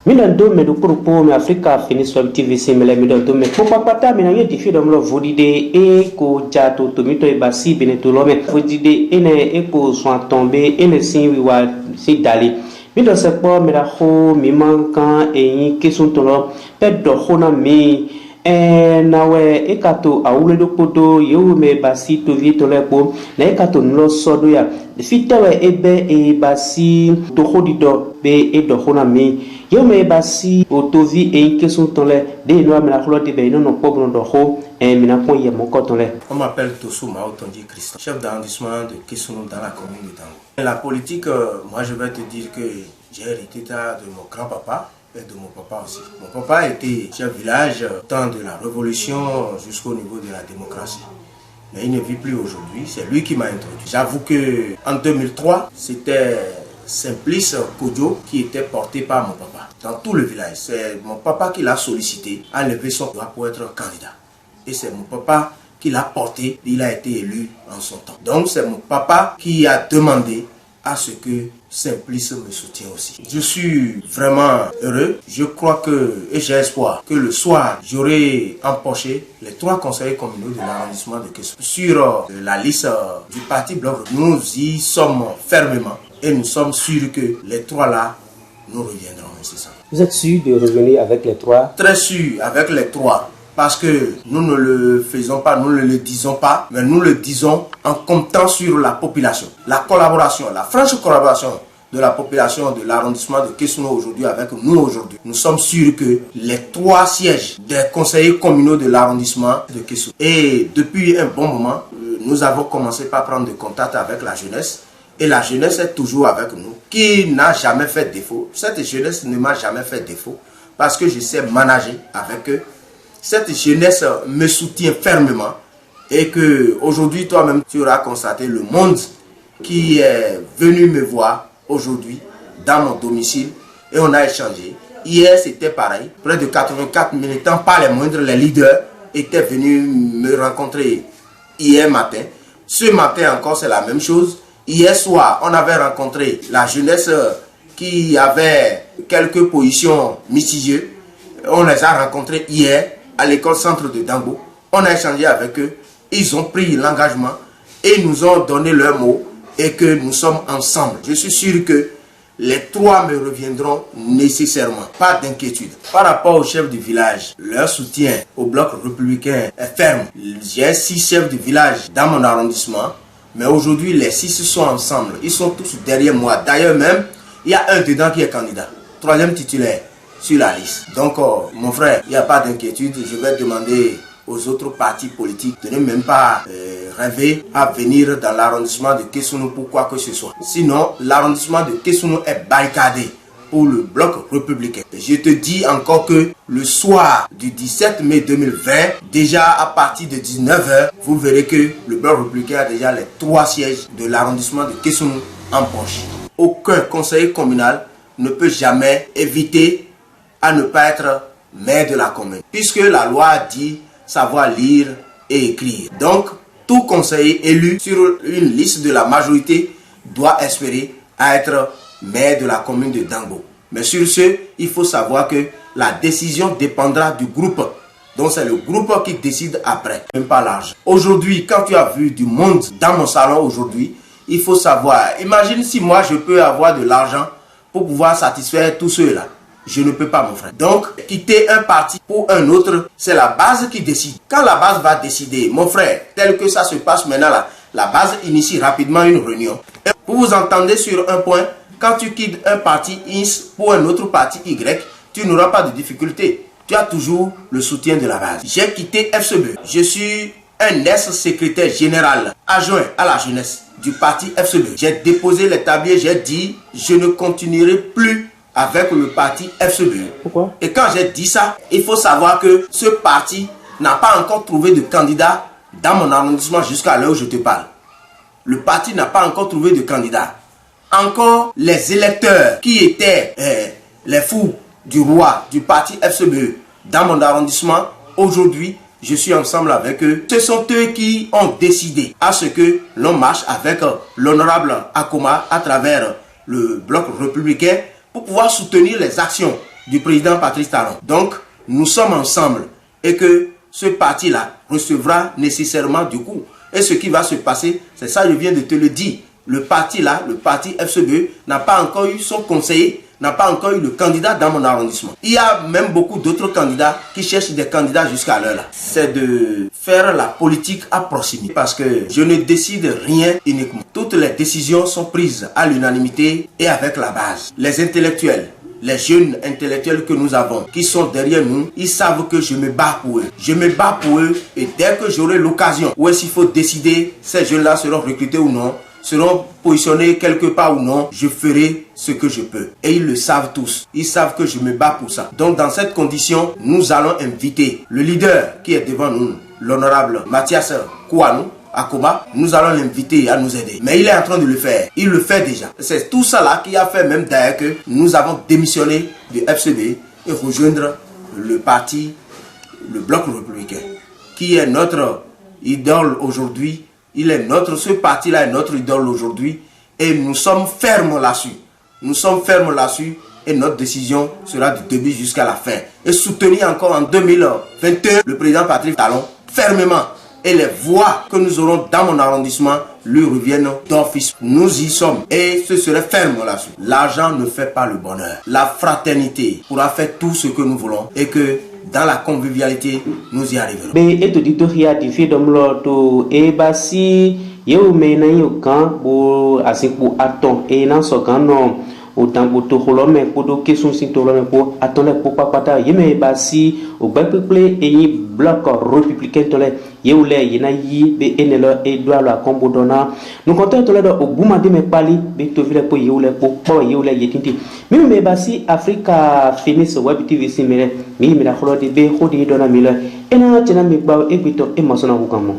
Minando me do grupo me Africa Finiswam TV simele minando me popa pata minanye difi domlo vodide e ko jato tomito e basi benetolome vodide ene e ko soin tomber ene sin wa si dali mido sepo me da ho mi mankan e yin kesun tolo pe do hona mi nawe ekato awule do podo yewu me basi to vi to lepo na ekato nlo sodo ya fitewe ebe e basi to hodido be e do hona mi yewu me basi otovi e kesun to le de no me la kholo de be no pobno do ho mina pon ye mon koton le. On m'appelle Tossou Maotondi Christian, chef d'arrondissement de Kessounou dans la commune de Dango. La politique, moi je vais te dire que j'ai hérité de mon grand-papa et de mon papa aussi. Mon papa était chef de village tant de la révolution jusqu'au niveau de la démocratie. Mais il ne vit plus aujourd'hui, c'est lui qui m'a introduit. J'avoue qu'en 2003, c'était Simplice Kodjo qui était porté par mon papa dans tout le village. C'est mon papa qui l'a sollicité à lever son droit pour être candidat. Et c'est mon papa qui l'a porté, il a été élu en son temps. Donc c'est mon papa qui a demandé à ce que Simplice me soutienne aussi. Je suis vraiment heureux. Je crois et j'ai espoir que le soir, j'aurai empoché les 3 conseillers communaux de l'arrondissement de Kessounou. Sur la liste du parti Bloc, nous y sommes fermement et nous sommes sûrs que les 3 là, nous reviendrons incessamment. Vous êtes sûr de revenir avec les 3? Très sûr avec les 3. Parce que nous ne le faisons pas, nous ne le disons pas, mais nous le disons en comptant sur la population. La collaboration, la franche collaboration de la population de l'arrondissement de Kessounou aujourd'hui avec nous aujourd'hui. Nous sommes sûrs que les 3 sièges des conseillers communaux de l'arrondissement de Kessounou. Et depuis un bon moment, nous avons commencé par prendre des contacts avec la jeunesse. Et la jeunesse est toujours avec nous, qui n'a jamais fait défaut. Cette jeunesse ne m'a jamais fait défaut parce que je sais manager avec eux. Cette jeunesse me soutient fermement et que aujourd'hui toi-même tu auras constaté le monde qui est venu me voir aujourd'hui dans mon domicile et on a échangé. Hier c'était pareil, près de 84 militants, pas les moindres, les leaders étaient venus me rencontrer hier matin. Ce matin encore c'est la même chose. Hier soir on avait rencontré la jeunesse qui avait quelques positions mitigées. On les a rencontrés hier à l'école centre de Dango. On a échangé avec eux, ils ont pris l'engagement et nous ont donné leur mot et que nous sommes ensemble. Je suis sûr que les 3 me reviendront nécessairement, pas d'inquiétude. Par rapport au chef du village, leur soutien au bloc républicain est ferme. J'ai 6 chefs de village dans mon arrondissement, mais aujourd'hui les 6 sont ensemble, ils sont tous derrière moi. D'ailleurs même, il y a un dedans qui est candidat, 3e titulaire sur la liste. Donc mon frère, il n'y a pas d'inquiétude. Je vais demander aux autres partis politiques de ne même pas rêver à venir dans l'arrondissement de Kessounou pour quoi que ce soit. Sinon, l'arrondissement de Kessounou est barricadé pour le bloc républicain. Et je te dis encore que le soir du 17 mai 2020, déjà à partir de 19h, vous verrez que le bloc républicain a déjà les 3 sièges de l'arrondissement de Kessounou en poche. Aucun conseiller communal ne peut jamais éviter à ne pas être maire de la commune, puisque la loi dit savoir lire et écrire. Donc, tout conseiller élu sur une liste de la majorité doit espérer à être maire de la commune de Dango. Mais sur ce, il faut savoir que la décision dépendra du groupe. Donc, c'est le groupe qui décide après, même pas l'argent. Aujourd'hui, quand tu as vu du monde dans mon salon aujourd'hui, il faut savoir, imagine si moi je peux avoir de l'argent pour pouvoir satisfaire tous ceux-là. Je ne peux pas, mon frère. Donc, quitter un parti pour un autre, c'est la base qui décide. Quand la base va décider, mon frère, tel que ça se passe maintenant là, la base initie rapidement une réunion. Et vous vous entendez sur un point, quand tu quittes un parti X pour un autre parti Y, tu n'auras pas de difficulté. Tu as toujours le soutien de la base. J'ai quitté FCB. Je suis un ex-secrétaire général adjoint à la jeunesse du parti FCB. J'ai déposé les tabliers, j'ai dit, je ne continuerai plus avec le parti FCB. Pourquoi? Et quand j'ai dit ça, il faut savoir que ce parti n'a pas encore trouvé de candidat dans mon arrondissement jusqu'à l'heure où je te parle. Le parti n'a pas encore trouvé de candidat. Encore les électeurs qui étaient les fous du roi du parti FCB dans mon arrondissement, aujourd'hui, je suis ensemble avec eux. Ce sont eux qui ont décidé à ce que l'on marche avec l'honorable Akoma à travers le bloc républicain pour pouvoir soutenir les actions du président Patrice Talon. Donc, nous sommes ensemble et que ce parti-là recevra nécessairement du coup. Et ce qui va se passer, c'est ça, je viens de te le dire. Le parti-là, le parti FCBE, n'a pas encore eu son conseiller, n'a pas encore eu le candidat dans mon arrondissement. Il y a même beaucoup d'autres candidats qui cherchent des candidats jusqu'à l'heure là. C'est de faire la politique à proximité parce que je ne décide rien uniquement. Toutes les décisions sont prises à l'unanimité et avec la base. Les intellectuels, les jeunes intellectuels que nous avons, qui sont derrière nous, ils savent que je me bats pour eux. Je me bats pour eux et dès que j'aurai l'occasion, ou s'il faut décider, ces jeunes-là seront recrutés ou non, seront positionnés quelque part ou non, je ferai ce que je peux. Et ils le savent tous. Ils savent que je me bats pour ça. Donc dans cette condition, nous allons inviter le leader qui est devant nous, l'honorable Mathias Kouanou, Akoba, nous allons l'inviter à nous aider. Mais il est en train de le faire. Il le fait déjà. C'est tout ça là qui a fait même d'ailleurs que nous avons démissionné du FCB et rejoindre le parti, le Bloc républicain, qui est notre idole aujourd'hui. Ce parti-là est notre idole aujourd'hui et nous sommes fermes là-dessus. Nous sommes fermes là-dessus et notre décision sera du début jusqu'à la fin. Et soutenir encore en 2021 le président Patrice Talon fermement. Et les voix que nous aurons dans mon arrondissement lui reviennent d'office. Nous y sommes et ce serait ferme là-dessus. L'argent ne fait pas le bonheur. La fraternité pourra faire tout ce que nous voulons et que dans la convivialité, nous y arriverons. Et tout dit tout y a diffé dans l'auto et basi yo mena yo kan bo asiku aton et nan so kan non autant pour tout le monde pour des questions si tout le monde pour attendre pour papa yeme basi au peuple et bloc républicain tole yeule yena yi be enelo e doit la combodona nous comptons tole do obuma de me pali be to vile pour yeule pour yeule yetinti même basi Africa Finis Web TV simele mi la kholo de be khodi dona mila ena tena mi ba e bito e masona ko kamo